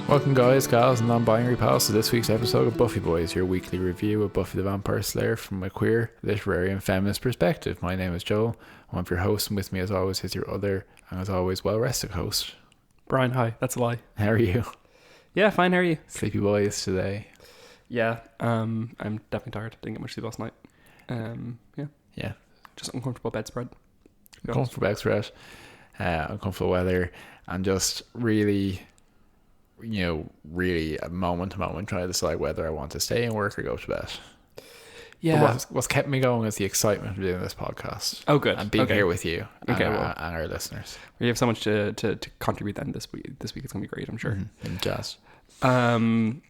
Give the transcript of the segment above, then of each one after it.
Welcome guys, gals and non-binary pals to this week's episode of Buffy Boys, your weekly review of Buffy the Vampire Slayer from a queer, literary and feminist perspective. My name is Joel, I'm one of your hosts, and with me as always is your other, and as always, well-rested host. Brian, hi. That's a lie. How are you? Yeah, fine. How are you? Sleepy boys today. Yeah, I'm definitely tired. Didn't get much sleep last night. Yeah. Just uncomfortable bedspread. Uncomfortable bedspread, uncomfortable weather, and just really a moment to moment trying to decide whether I want to stay in work or go to bed. Yeah. But what's kept me going is the excitement of doing this podcast. Oh, good. And being here with you and, Okay, and our listeners. We have so much to contribute then this week. This week it's going to be great, I'm sure. Mm-hmm. Jazz.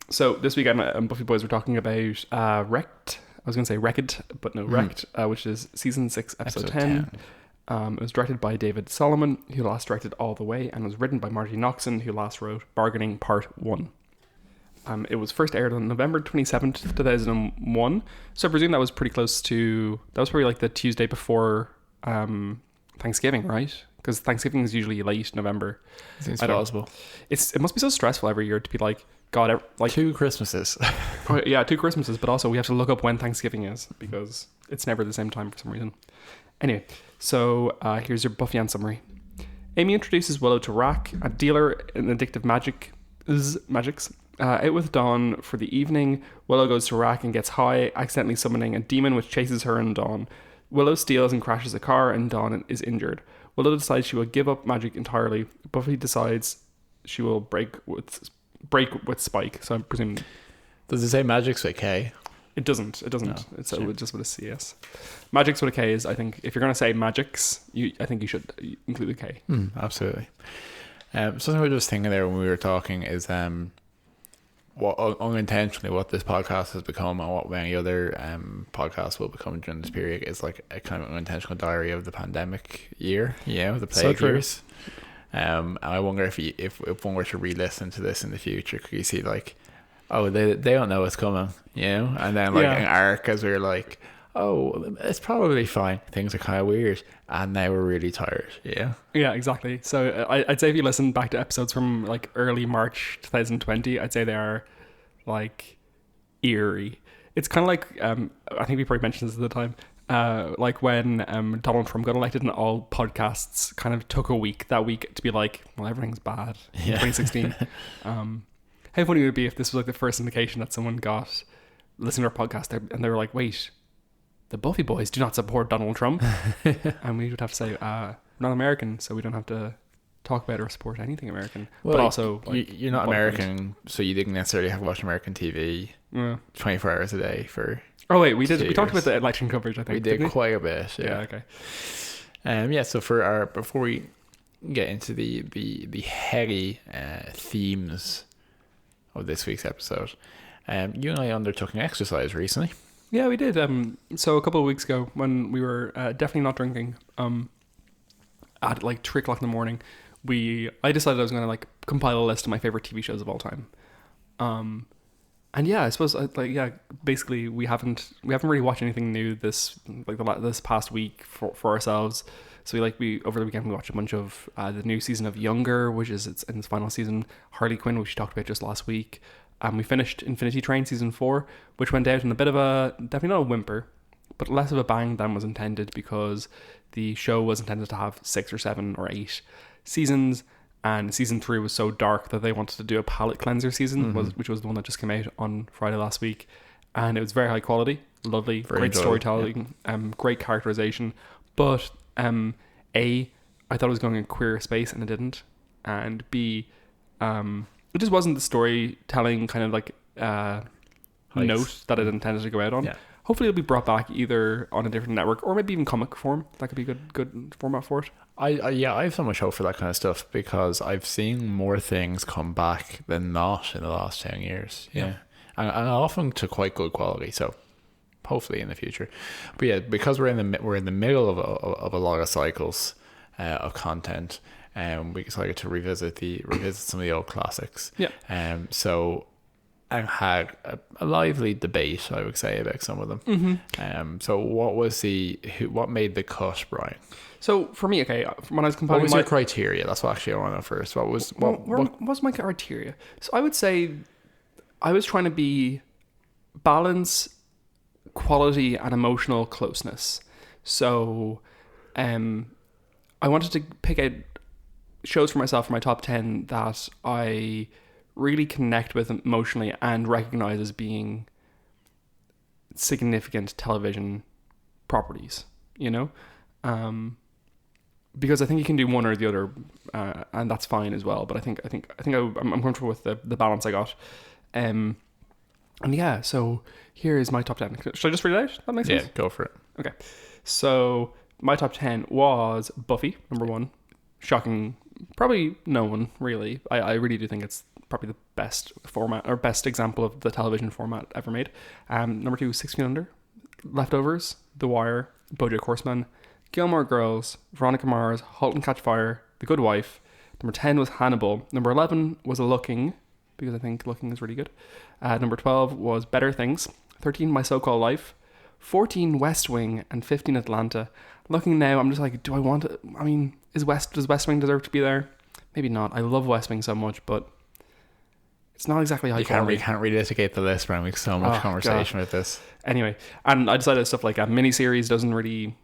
So this week on Buffy Boys we're talking about Wrecked. I was going to say Wrecked, but no, Wrecked, which is season 6, episode 10. It was directed by David Solomon, who last directed All the Way, and was written by Marty Noxon, who last wrote Bargaining Part 1. It was first aired on November 27th, 2001, so I presume that was pretty close to... That was probably like the Tuesday before Thanksgiving, right? Because Thanksgiving is usually late November. Seems plausible. It must be so stressful every year to be like, God, like... 2 Christmases. Yeah, 2 Christmases, but also we have to look up when Thanksgiving is, because it's never the same time for some reason. Anyway, so here's your Buffy Ann summary. Amy introduces Willow to Rack, a dealer in addictive magics. Out with Dawn for the evening, Willow goes to Rack and gets high, accidentally summoning a demon which chases her and Dawn. Willow steals and crashes a car and Dawn is injured. Willow decides she will give up magic entirely. Buffy decides she will break with Spike, so I presume... Does it say magic's with K? It doesn't. No, It's just with a CS. Magics with a K is, I think, if you're going to say magics, I think you should include a K. Absolutely. Something I was just thinking there when we were talking is what unintentionally what this podcast has become and what many other podcasts will become during this period is like a kind of unintentional diary of the pandemic year, the plague years. And I wonder if one were to re-listen to this in the future, could you see like, oh, they don't know what's coming, and then like an arc as we're like, oh, it's probably fine, things are kind of weird, and now we're really tired. Yeah, exactly. So I'd say if you listen back to episodes from like early March 2020, I'd say they are like eerie. It's kind of like I think we probably mentioned this at the time, like when Donald Trump got elected and all podcasts kind of took a week that week to be like, well, everything's bad in 2016. How funny would it be if this was like the first indication that someone got listening to our podcast and they were like, wait, the Buffy Boys do not support Donald Trump. And we would have to say, we're not American, so we don't have to talk about or support anything American. Well, but also, like, you're not American, so you didn't necessarily have to watch American TV 24 hours a day for... Oh wait, we talked about the election coverage, I think. We did quite a bit, yeah. Okay. So for before we get into the heady themes of this week's episode, you and I undertook an exercise recently. Yeah, we did. So a couple of weeks ago, when we were definitely not drinking, at like 3 o'clock in the morning, I decided I was going to like compile a list of my favorite TV shows of all time. And yeah, I suppose basically we haven't really watched anything new this past week for ourselves. So we over the weekend we watched a bunch of the new season of Younger, which is in its final season. Harley Quinn, which we talked about just last week. We finished Infinity Train season 4, which went out in a bit of a, definitely not a whimper, but less of a bang than was intended, because the show was intended to have 6 or 7 or 8 seasons, and season 3 was so dark that they wanted to do a palate cleanser season, which was the one that just came out on Friday last week, and it was very high quality, lovely, very great storytelling, great characterization, but A, I thought it was going in queer space and it didn't, and B, it just wasn't the storytelling kind of like note that it intended to go out on. Yeah. Hopefully it'll be brought back either on a different network or maybe even comic form. That could be a good format for it. I have so much hope for that kind of stuff, because I've seen more things come back than not in the last 10 years. Yeah. And often to quite good quality. So hopefully in the future. But yeah, because we're in the middle of a lot of cycles of content, we decided to revisit some of the old classics. Yeah. So and had a lively debate, I would say, about some of them. Mm-hmm. So what made the cut, Brian? So for me, okay, when I was compiling, What was your criteria? That's what actually I want to know first. What was my criteria? So I would say I was trying to be balance quality and emotional closeness. So I wanted to pick out shows for myself for my top 10 that I really connect with emotionally and recognize as being significant television properties, you know? Because I think you can do one or the other, and that's fine as well. But I think I'm comfortable with the balance I got. And yeah, so here is my top 10. Should I just read it out? That makes sense? Yeah, go for it. Okay. So my top 10 was Buffy, number 1. Shocking. Probably no one, really. I really do think it's probably the best format or best example of the television format ever made. Number 2, 6 Feet Under, Leftovers, The Wire, Bojack Horseman, Gilmore Girls, Veronica Mars, Halt and Catch Fire, The Good Wife. Number 10 was Hannibal. Number 11 was Looking, because I think Looking is really good. Number 12 was Better Things. 13, My So-Called Life. 14, West Wing, and 15, Atlanta. Looking now, I'm just like, do I want to? I mean, does West Wing deserve to be there? Maybe not. I love West Wing so much, but it's not exactly high quality. You can't relitigate the list, Brian. We have so much conversation with this. Anyway, and I decided stuff like a miniseries doesn't really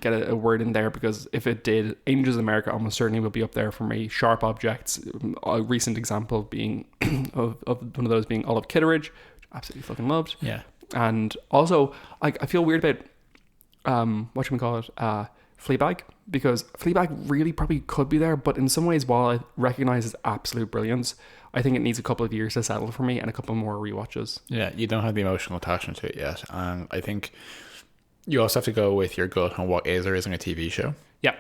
get a word in there, because if it did, Angels of America almost certainly will be up there for me. Sharp Objects, a recent example being of one of those being Olive Kitteridge, which I absolutely fucking loved. Yeah. And also, I feel weird about Fleabag, because Fleabag really probably could be there, but in some ways, while I recognize its absolute brilliance, I think it needs a couple of years to settle for me and a couple more rewatches. Yeah, you don't have the emotional attachment to it yet, and I think you also have to go with your gut on what is or isn't a TV show. Yeah.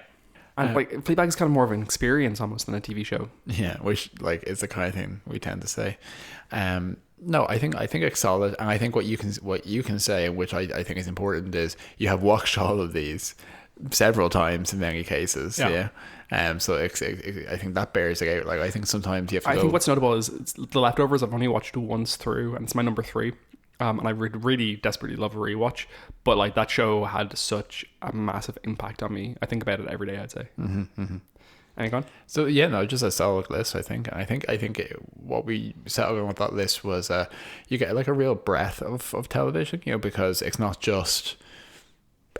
And Fleabag is kind of more of an experience almost than a TV show. Yeah, which is the kind of thing we tend to say. No, I think it's solid, and I think what you can say, which I think is important, is you have watched all of these several times in many cases. Yeah. So I think that bears it out. Like, I think sometimes you have to I think what's notable is The Leftovers I've only watched once through, and it's my number 3. And I would really desperately love a rewatch, but like that show had such a massive impact on me. I think about it every day, I'd say. Any gone? So yeah, no, just a solid list, I think. I think what we settled on with that list was you get like a real breadth of television, you know, because it's not just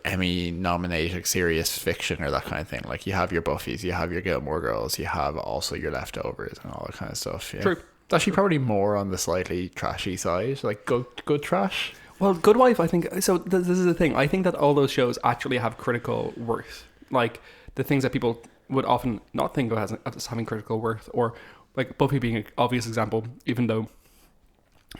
Emmy nominated serious fiction or that kind of thing. Like, you have your Buffys, you have your Gilmore Girls, you have also your Leftovers and all that kind of stuff. Yeah. True. It's actually probably more on the slightly trashy side, like good trash. Well, Good Wife, I think. So this is the thing. I think that all those shows actually have critical worth. Like, the things that people would often not think of as having critical worth, or like Buffy being an obvious example, even though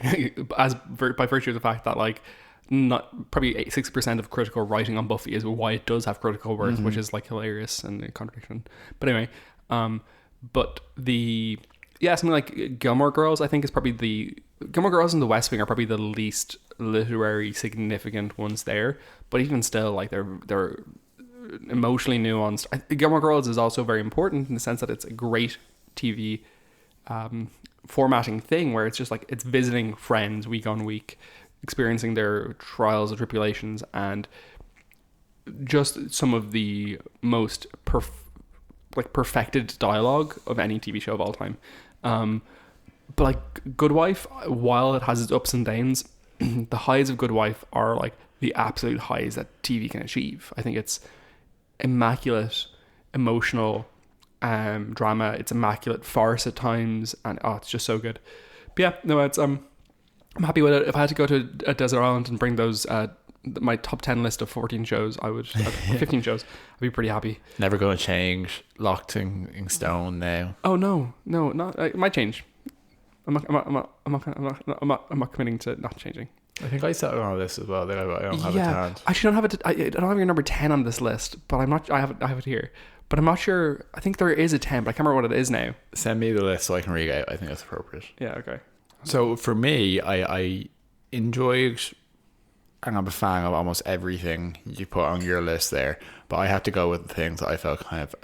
by virtue of the fact that like not probably 60% of critical writing on Buffy is why it does have critical worth, which is like hilarious and a contradiction. But anyway, something like Gilmore Girls, I think, is probably Gilmore Girls and The West Wing are probably the least literary significant ones there. But even still, like, they're emotionally nuanced. Gilmore Girls is also very important in the sense that it's a great TV formatting thing, where it's just like it's visiting friends week on week, experiencing their trials and tribulations, and just some of the most perfected dialogue of any TV show of all time. But like Good Wife, while it has its ups and downs, the highs of Good Wife are like the absolute highs that TV can achieve. I think it's immaculate emotional drama. It's immaculate farce at times, and it's just so good. But yeah, no, it's I'm happy with it. If I had to go to a desert island and bring those my top 10 list of 14 shows, 15 shows, I'd be pretty happy. Never going to change, locked in stone now. Oh no, not it might change. I'm not committing to not changing. I think I settled on this as well. That I don't have it to hand. Actually, I don't have your number 10 on this list, but I'm not. I have it here, but I'm not sure. I think there is a 10, but I can't remember what it is now. Send me the list so I can read it out. I think that's appropriate. Yeah. Okay. So for me, I enjoyed, and I'm a fan of almost everything you put on your list there, but I had to go with the things that I felt kind of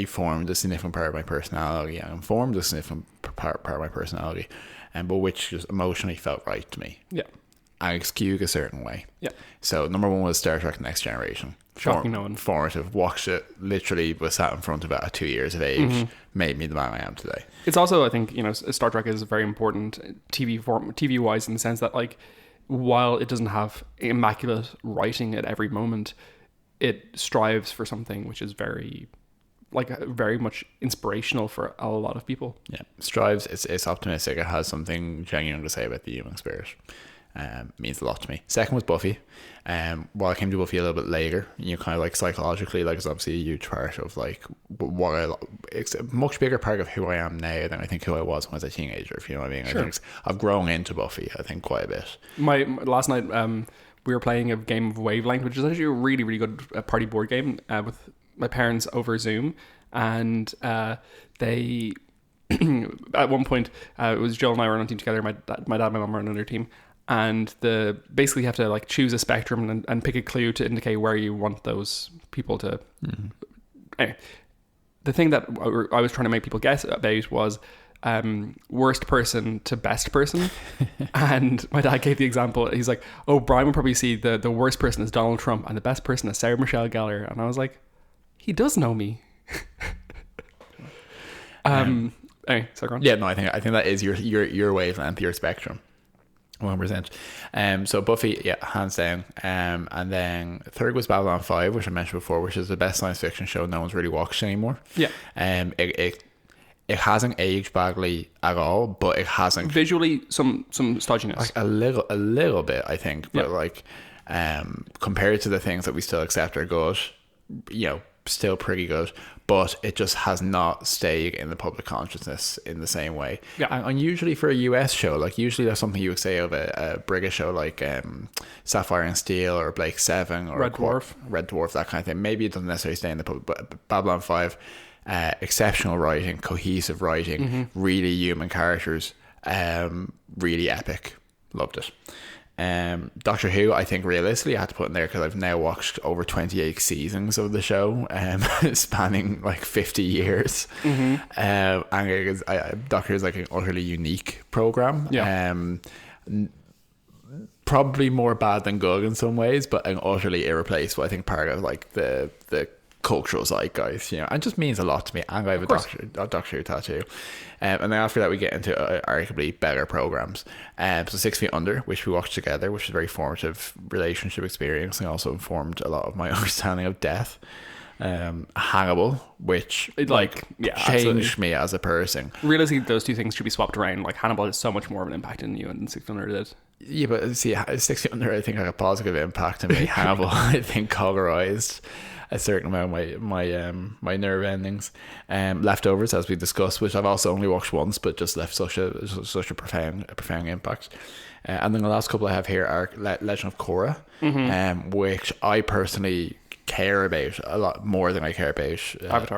formed a significant part of my personality and informed a significant part of my personality, but which just emotionally felt right to me. Yeah. And it's skewed a certain way. Yeah. So number one was Star Trek Next Generation. Shocking no one. Formative. Watched it, literally was sat in front of it at 2 years of age. Made me the man I am today. It's also, I think, Star Trek is very important TV wise, in the sense that, like, while it doesn't have immaculate writing at every moment, it strives for something which is very much inspirational for a lot of people. Yeah, strives. It's optimistic. It has something genuine to say about the human spirit. Means a lot to me. Second was Buffy. While I came to Buffy a little bit later, kind of like psychologically, like, it's obviously a huge part of like it's a much bigger part of who I am now than I think who I was when I was a teenager, if you know what I mean. Sure. I think I've grown into Buffy, I think, quite a bit. My last night, we were playing a game of Wavelength, which is actually a really, really good party board game with my parents over Zoom, and they at one point it was Joel and I were on a team together. My dad and my mum were on another team. And basically you have to like choose a spectrum and pick a clue to indicate where you want those people to. Anyway, the thing that I was trying to make people guess about was worst person to best person. And my dad gave the example. He's like, "Oh, Brian would probably see the worst person as Donald Trump and the best person as Sarah Michelle Gellar." And I was like, he does know me. Anyway, so go on. Yeah, no, I think that is your wavelength, your spectrum. 100%. So Buffy, yeah, hands down. And then third was Babylon 5, which I mentioned before, which is the best science fiction show no one's really watched anymore. Yeah. It hasn't aged badly at all, but it hasn't visually some stodginess. Like a little bit, I think. But like compared to the things that we still accept are good, still pretty good, but it just has not stayed in the public consciousness in the same way. Yeah. And usually for a US show, like usually that's something you would say of a British show like Sapphire and Steel or Blake 7 or Red Dwarf, that kind of thing. Maybe it doesn't necessarily stay in the public, but Babylon 5, exceptional writing, cohesive writing, really human characters, really epic. Loved it. Doctor Who, I think realistically I had to put in there because I've now watched over 28 seasons of the show, spanning like 50 years. And it is, Doctor Who is like an utterly unique program. Probably more bad than good in some ways, but an utterly irreplaceable, I think, part of like the cultural zeitgeist, and just means a lot to me. And I have a Doctor Who tattoo. And then after that we get into arguably better programs. So 6 Feet Under, which we watched together, which is a very formative relationship experience and also informed a lot of my understanding of death. Hannibal, which changed me as a person. Realistically, those two things should be swapped around. Like, Hannibal has so much more of an impact on you than 6 Feet Under did. Yeah, but see, 6 Feet Under I think had a positive impact on me. Hannibal I think colorized a certain amount of my nerve endings. Leftovers, as we discussed, which I've also only watched once, but just left such a profound impact. And then the last couple I have here are Legend of Korra, which I personally care about a lot more than I care about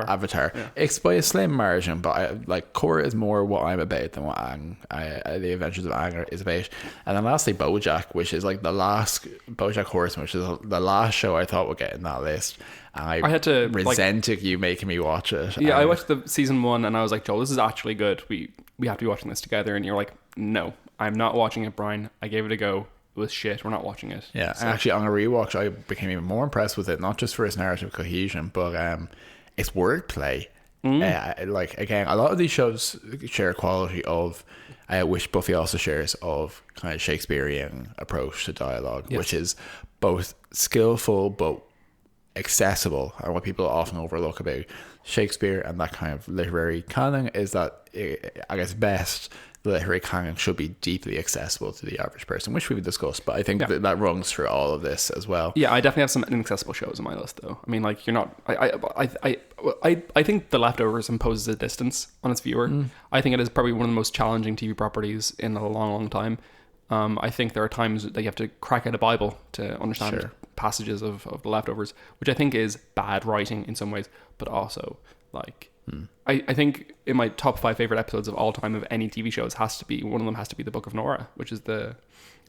Avatar. Yeah. It's by a slim margin, but Korra is more what I'm about than what The Adventures of Aang is about. And then lastly, Bojack, which is like the last Bojack Horseman, which is the last show I thought would get in that list. And I had to resented you making me watch it. Yeah, I watched the season 1 and I was like, Joel, this is actually good. We have to be watching this together. And you're like, no, I'm not watching it, Brian. I gave it a go. It was shit. We're not watching it. Yeah, so. And actually on a rewatch, I became even more impressed with it, not just for its narrative cohesion, but its wordplay. Again, a lot of these shows share a quality of, which Buffy also shares, of kind of Shakespearean approach to dialogue, which is both skillful but accessible. And what people often overlook about Shakespeare and that kind of literary canon is that, I guess, best the literary canon should be deeply accessible to the average person, which we've discussed, but I think that runs through all of this as well. Yeah, I definitely have some inaccessible shows on my list, though. I mean, like, you're not... I think The Leftovers imposes a distance on its viewer. I think it is probably one of the most challenging TV properties in a long, long time. I think there are times that you have to crack out a Bible to understand passages of The Leftovers, which I think is bad writing in some ways, but also, like... I think in my top 5 favorite episodes of all time of any TV shows one of them has to be the Book of Nora, which is the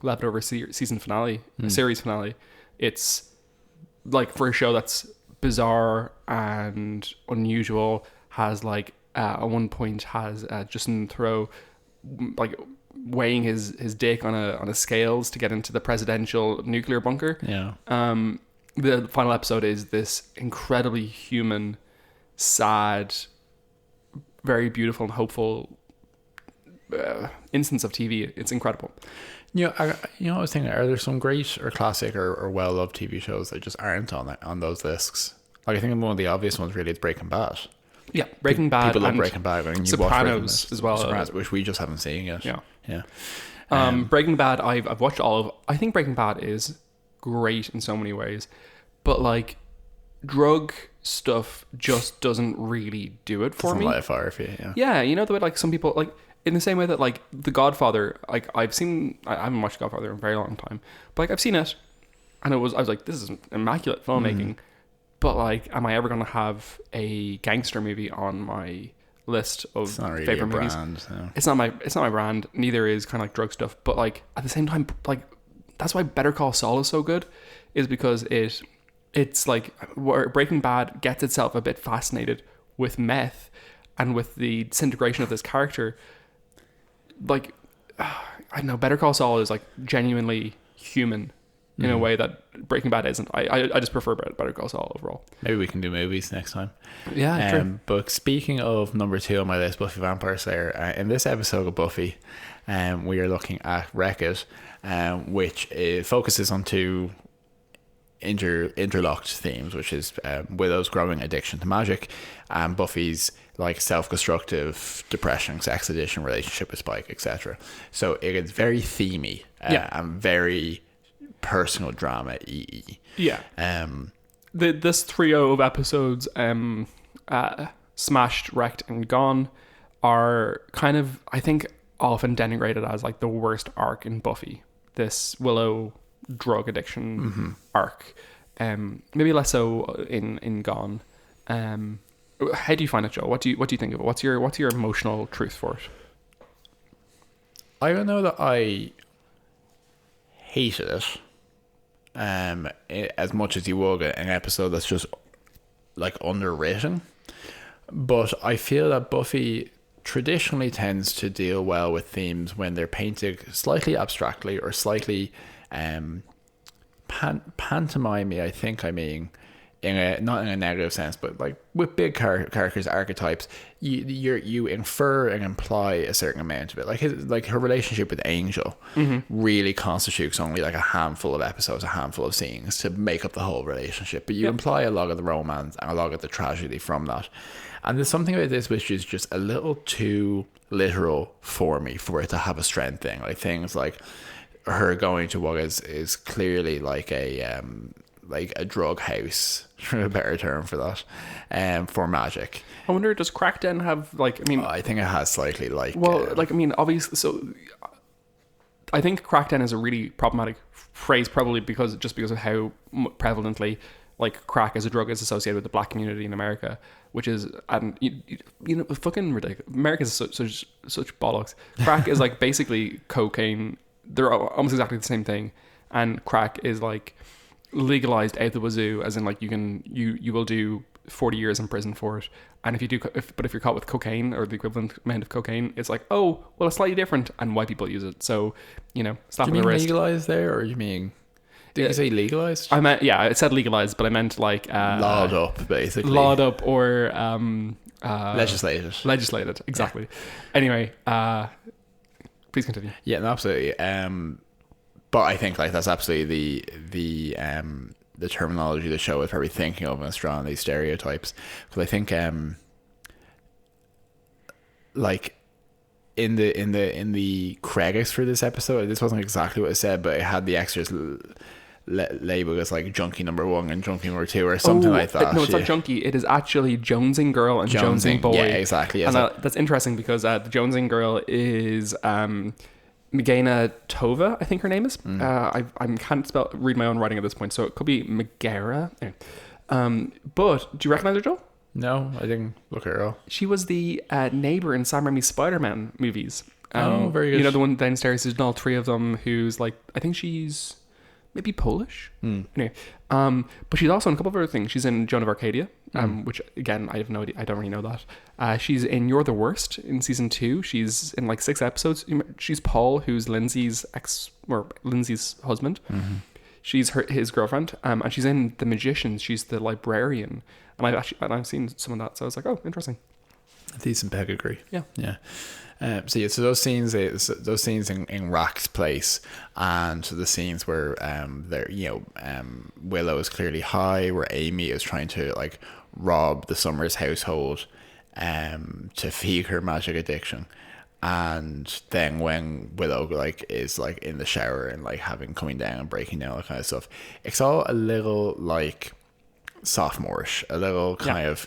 Leftover season finale, series finale. It's like, for a show that's bizarre and unusual. Has like at one point has Justin Theroux like weighing his dick on a scales to get into the presidential nuclear bunker. Yeah. The final episode is this incredibly human, sad, very beautiful and hopeful instance of TV. It's incredible. I was thinking, are there some great or classic or well-loved TV shows that just aren't on those lists? Like, I think one of the obvious ones really is Breaking Bad. Yeah, Breaking Bad. People love Breaking Bad. And you Sopranos as well. Sopranos, which we just haven't seen yet. Yeah. Yeah. Breaking Bad, I've watched all of. I think Breaking Bad is great in so many ways, but like drug stuff just doesn't really do it for me. Light a fire for you. Yeah, you know the way like some people like in the same way that like The Godfather, like I haven't watched Godfather in a very long time, but like I've seen it, and I was like, this is immaculate filmmaking. But like, am I ever going to have a gangster movie on my list of favorite movies? Brand, no. It's not my brand. Neither is kind of like drug stuff. But like at the same time, like that's why Better Call Saul is so good, is because it's like where Breaking Bad gets itself a bit fascinated with meth and with the disintegration of this character. Like I don't know, Better Call Saul is like genuinely human in a way that Breaking Bad isn't. I just prefer Better Call Saul overall. Maybe we can do movies next time. Yeah, true. But speaking of number 2 on my list, Buffy Vampire Slayer, in this episode of Buffy, we are looking at Wreck-It, which focuses on 2 interlocked themes, which is Willow's growing addiction to magic and Buffy's like self-destructive depression, sex addiction, relationship with Spike, etc. So it is very themey and very personal drama. Yeah. This trio of episodes, Smashed, Wrecked, and Gone, are kind of, I think, often denigrated as like the worst arc in Buffy. This Willow drug addiction arc, maybe less so in Gone. How do you find it, Joe? What do you think of it? What's your emotional truth for it? I don't know that I hated it as much as you would an episode that's just like underwritten, but I feel that Buffy traditionally tends to deal well with themes when they're painted slightly abstractly or slightly pantomime-y, I think I mean, not in a negative sense, but like with big characters, archetypes, you infer and imply a certain amount of it. Like her relationship with Angel really constitutes only like a handful of episodes, a handful of scenes to make up the whole relationship. But you imply a lot of the romance and a lot of the tragedy from that. And there's something about this which is just a little too literal for me for it to have a strength thing. Like things like her going to what is clearly like a drug house, for a better term for that, for magic. I wonder, does Crackden have like? I mean, I think it has slightly like. Well, like I mean, obviously, so I think Crackden is a really problematic phrase, probably because of how prevalently like crack as a drug is associated with the black community in America, which is you know fucking ridiculous. America's such bollocks. Crack is like basically cocaine. They're almost exactly the same thing, and crack is like legalized out the wazoo, as in like you will do 40 years in prison for it, and if you're caught with cocaine or the equivalent amount of cocaine, it's like, oh well, it's slightly different, and white people use it, so you know, slap on the wrist. Legalized there, or you mean did you say legalized? I meant, yeah, it said legalized, but I meant like lawed up, basically. Lawed up or legislated, exactly. Yeah. Anyway, please continue. Yeah, no, absolutely. But I think like that's absolutely the terminology the show is probably thinking of when it's drawing these stereotypes. Because I think like in the credits for this episode, this wasn't exactly what it said, but it had the extras labeled as like junkie number 1 and junkie number 2 or something like that. No, it's not junkie. It is actually Jonesing Girl and Jonesing Boy. Yeah, exactly. And that's interesting because the Jonesing Girl is Megana Tova, I think her name is. I can't read my own writing at this point, so it could be Megara. Anyway. But do you recognize her, Joel? No, I didn't look at her at all. She was the neighbor in Sam Raimi's Spider-Man movies. Very good. You know, the one downstairs, there's all 3 of them, who's like, I think she's maybe Polish. Anyway, but she's also in a couple of other things. She's in Joan of Arcadia, which again I have no idea. I don't really know that. She's in You're the Worst in season 2. She's in like 6 episodes. She's Paul, who's Lindsay's husband. She's his girlfriend, and she's in The Magicians. She's the librarian, and I've seen some of that, so I was like, oh, interesting. Decent pedigree. Yeah. So those scenes in Rack's place, and so the scenes where Willow is clearly high, where Amy is trying to like rob the Summers household to feed her magic addiction. And then when Willow like is like in the shower and like coming down and breaking down, all that kind of stuff, it's all a little like sophomorish, a little kind of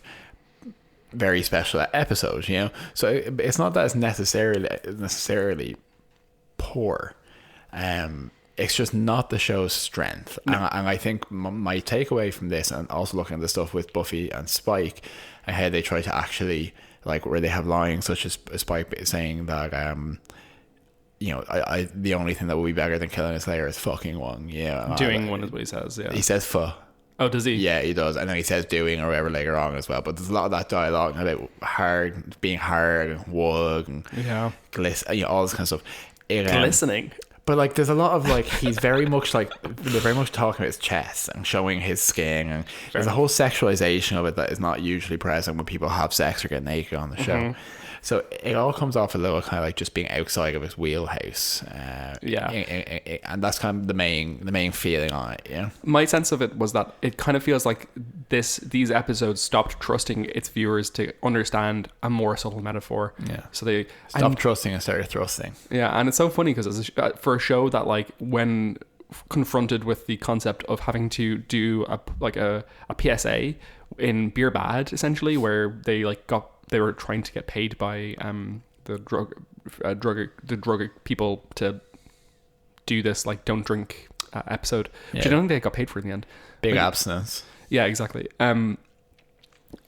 very special episode, you know. So it's not that it's necessarily poor. It's just not the show's strength. No. And I think my takeaway from this, and also looking at the stuff with Buffy and Spike and how they try to actually, like, where they have lines such as Spike saying that I the only thing that will be better than killing a Slayer is fucking one. Yeah, doing one is what he says. Yeah, he says "fuh." Oh, does he? Yeah, he does. And then he says doing or whatever later on as well. But there's a lot of that dialogue about being hard and wug and all this kind of stuff. Glistening. But like, there's a lot of like, he's very much like, they're very much talking about his chest and showing his skin, and there's a whole sexualization of it that is not usually present when people have sex or get naked on the show. So it all comes off a little kind of like just being outside of his wheelhouse. And that's kind of the main feeling on it. Yeah. My sense of it was that it kind of feels like these episodes stopped trusting its viewers to understand a more subtle metaphor. Yeah. So they stopped trusting and started thrusting. Yeah, and it's so funny because for a show that like when confronted with the concept of having to do a PSA in Beer Bad, essentially, where they were trying to get paid by the drug people to do this like don't drink episode, which I don't think they got paid for in the end. Big abstinence. Yeah, exactly. For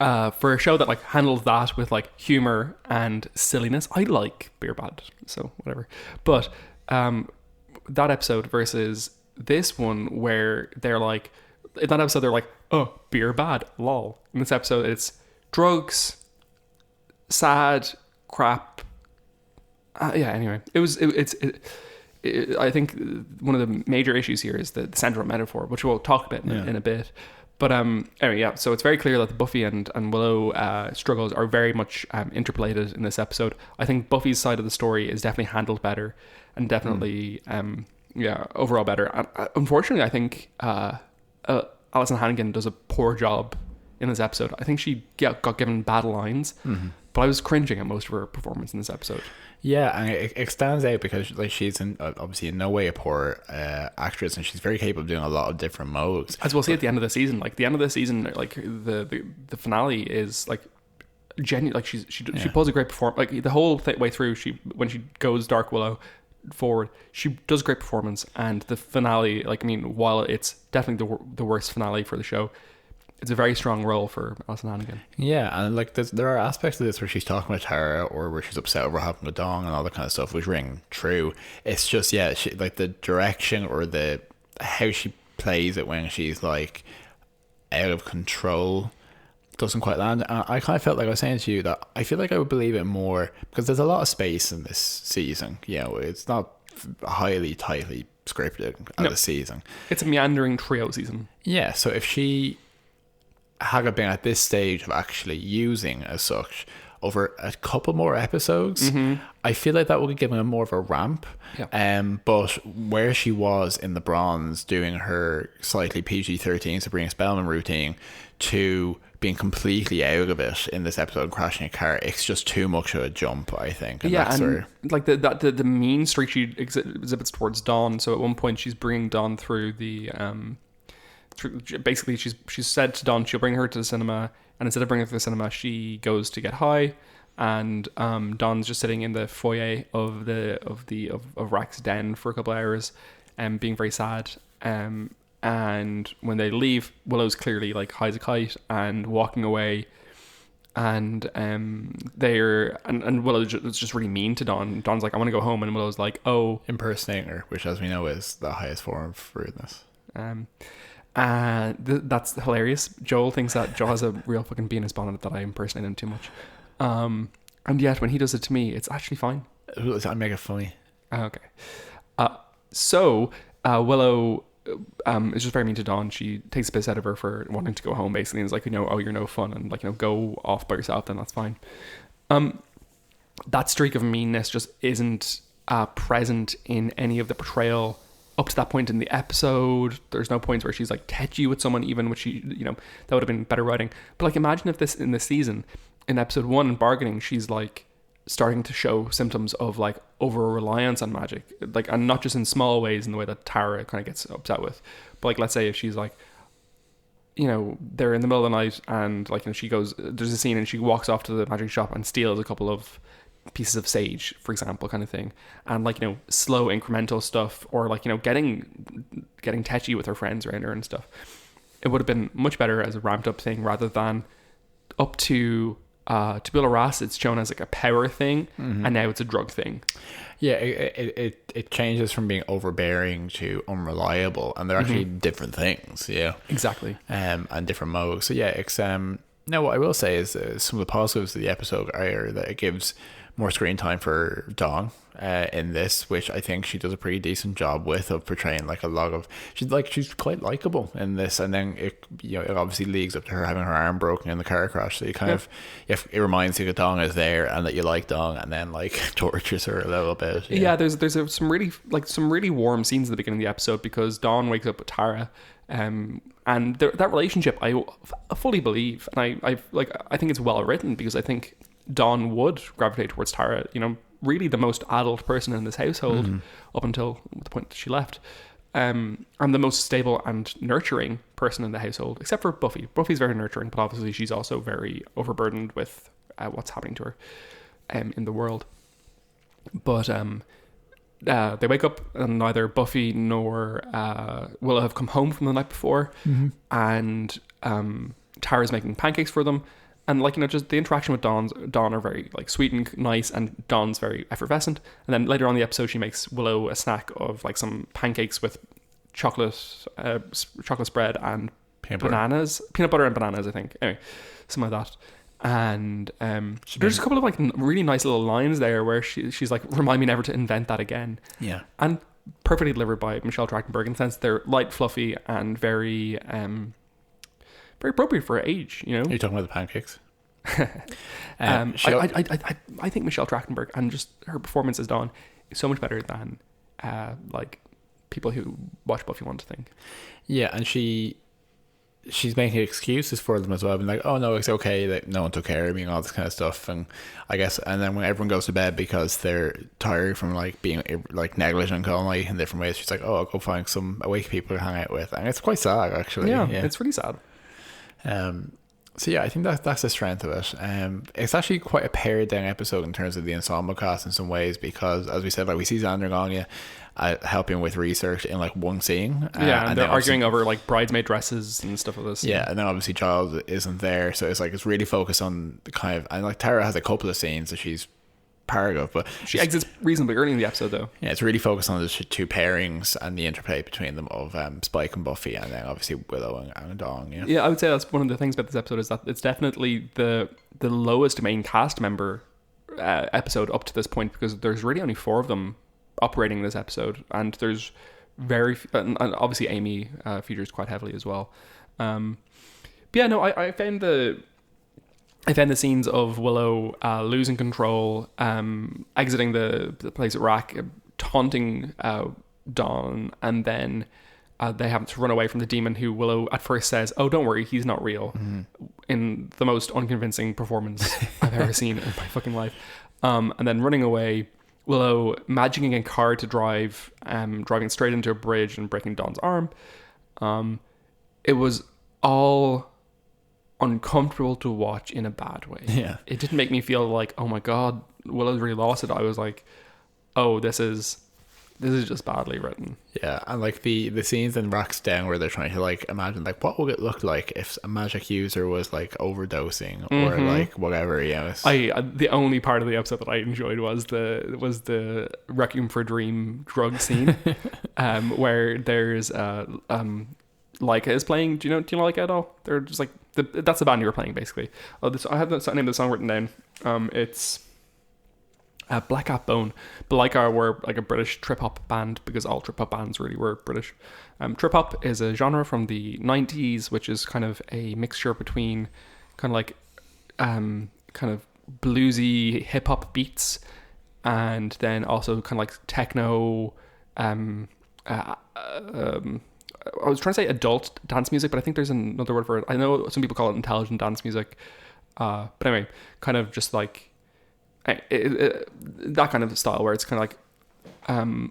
a show that like handles that with like humor and silliness, I like Beer Bad, so whatever. But that episode versus this one, where they're like, in that episode they're like, oh, beer bad, lol. In this episode it's drugs, sad crap. Anyway, I think one of the major issues here is the central metaphor, which we'll talk about in a bit. But anyway, yeah. So it's very clear that the Buffy and Willow struggles are very much interpolated in this episode. I think Buffy's side of the story is definitely handled better, and definitely overall better. Unfortunately, I think Alison Hannigan does a poor job in this episode. I think she got given bad lines, but I was cringing at most of her performance in this episode. Yeah, and it stands out because like she's obviously in no way a poor actress, and she's very capable of doing a lot of different modes. As we'll see at the end of the season, like the finale is like genuine. Like she pulls a great performance. Like the whole way through, when she goes Dark Willow forward, she does a great performance, and the finale, like, I mean, while it's definitely the worst finale for the show, it's a very strong role for Alison Hannigan. Yeah, and like there are aspects of this where she's talking about Tara, or where she's upset over what happened to Dong and all that kind of stuff, which ring true. It's just she, like the direction or the how she plays it when she's like out of control doesn't quite land. And I kind of felt like I was saying to you that I feel like I would believe it more because there's a lot of space in this season. You know, it's not tightly scripted as a season. It's a meandering trio season. Yeah, so if she had been at this stage of actually using as such over a couple more episodes, I feel like that would have given her more of a ramp. But where she was in the Bronze doing her slightly PG-13 Sabrina Spellman routine to being completely out of it in this episode and crashing a car, it's just too much of a jump, I think. And and like the mean streak she exhibits towards Dawn. So at one point she's bringing Dawn through the basically she's said to Dawn she'll bring her to the cinema, and instead of bringing her to the cinema, she goes to get high, and Dawn's just sitting in the foyer of Rack's den for a couple of hours, and being very sad. And when they leave, Willow's clearly like high as a kite and walking away, and Willow is just really mean to Dawn. Dawn's like, I want to go home, and Willow's like, oh, impersonating her, which as we know is the highest form of rudeness. That's hilarious. Joel thinks that Joel has a real fucking penis bonnet that I impersonate him too much. And yet when he does it to me, it's actually fine. I make it funny. Okay. Willow is just very mean to Dawn. She takes a piss out of her for wanting to go home, basically, and is like, oh, you're no fun, and like, go off by yourself, then that's fine. That streak of meanness just isn't present in any of the portrayal up to that point in the episode. There's no points where she's like tetchy with someone, even which she, that would have been better writing. But like, imagine if this in this season, in episode 1 in bargaining, she's like starting to show symptoms of like over reliance on magic, like, and not just in small ways in the way that Tara kind of gets upset with, but like, let's say if she's like, they're in the middle of the night and like, she goes, there's a scene and she walks off to the magic shop and steals a couple of pieces of sage, for example, kind of thing, and like, slow incremental stuff, or like, getting tetchy with her friends around her and stuff. It would have been much better as a ramped up thing rather than up to Tabula Rasa. It's shown as like a power thing, and now it's a drug thing. Yeah, it changes from being overbearing to unreliable, and they're actually different things. Yeah, exactly. And different modes. So yeah, it's now what I will say is some of the positives of the episode are that it gives more screen time for Dawn in this, which I think she does a pretty decent job with, of portraying like a lot of, she's quite likable in this, and then it obviously leads up to her having her arm broken in the car crash, so you kind of, it reminds you that Dawn is there and that you like Dawn, and then like tortures her a little bit. There's some really warm scenes at the beginning of the episode, because Dawn wakes up with Tara, and that relationship I fully believe, and I think it's well written, because I think Dawn would gravitate towards Tara, really the most adult person in this household up until the point that she left, and the most stable and nurturing person in the household, except for Buffy. Buffy's very nurturing, but obviously she's also very overburdened with what's happening to her in the world. But they wake up and neither Buffy nor Willow have come home from the night before, and Tara's making pancakes for them. And like, just the interaction with Dawn are very like sweet and nice, and Dawn's very effervescent. And then later on in the episode, she makes Willow a snack of like some pancakes with chocolate spread and peanut butter and bananas, I think. Anyway, something like that. And there's a couple of like really nice little lines there where she's like, remind me never to invent that again. Yeah. And perfectly delivered by Michelle Trachtenberg, in the sense they're light, fluffy, and very very appropriate for her age, Are you talking about the pancakes? I think Michelle Trachtenberg and just her performance as Dawn is so much better than like people who watch Buffy want to think. Yeah, and she's making excuses for them as well, being like, oh no, it's okay that no one took care of me and all this kind of stuff, and I guess, and then when everyone goes to bed because they're tired from like being like negligent all night in different ways, she's like, oh, I'll go find some awake people to hang out with, and it's quite sad actually. Yeah. It's really sad. So yeah, I think that's the strength of it. It's actually quite a pared down episode in terms of the ensemble cast in some ways, because as we said, like, we see Xander and Anya helping with research in like one scene. And they're arguing over like bridesmaid dresses and stuff like this. Yeah, and then obviously Giles isn't there, so it's like it's really focused on the kind of, and like Tara has a couple of scenes that she's part of, but she exits reasonably early in the episode though. Yeah, it's really focused on the two pairings and the interplay between them of Spike and Buffy, and then obviously Willow and Dawn. Yeah, I would say that's one of the things about this episode, is that it's definitely the lowest main cast member episode up to this point, because there's really only 4 of them operating this episode, and there's and obviously Amy features quite heavily as well. But yeah, no, I found the scenes of Willow losing control, exiting the place at Rack, taunting Dawn, and then they have to run away from the demon, who Willow at first says, oh, don't worry, he's not real, in the most unconvincing performance I've ever seen in my fucking life. And then running away, Willow magicking a car to drive, driving straight into a bridge and breaking Dawn's arm. It was all uncomfortable to watch in a bad way. Yeah, it didn't make me feel like, oh my god, Willow's really lost it. I was like, oh, this is this is just badly written. Yeah, and like the scenes in Racks Down where they're trying to like imagine like what would it look like if a magic user was like overdosing or like whatever. Yeah, The only part of the episode that I enjoyed was the Requiem for a Dream drug scene, where there's Leica is playing. Do you know Leica at all? They're just like that's the band you were playing basically. I have the name of the song written down. It's Black Hat Bone. But Leica were like a British trip hop band because all trip hop bands really were British. Trip hop is a genre from the 90s, which is kind of a mixture between kind of like kind of bluesy hip hop beats and then also kind of like techno. I was trying to say adult dance music, but I think there's another word for it. I know some people call it intelligent dance music. But anyway, kind of just like that kind of style where it's kind of like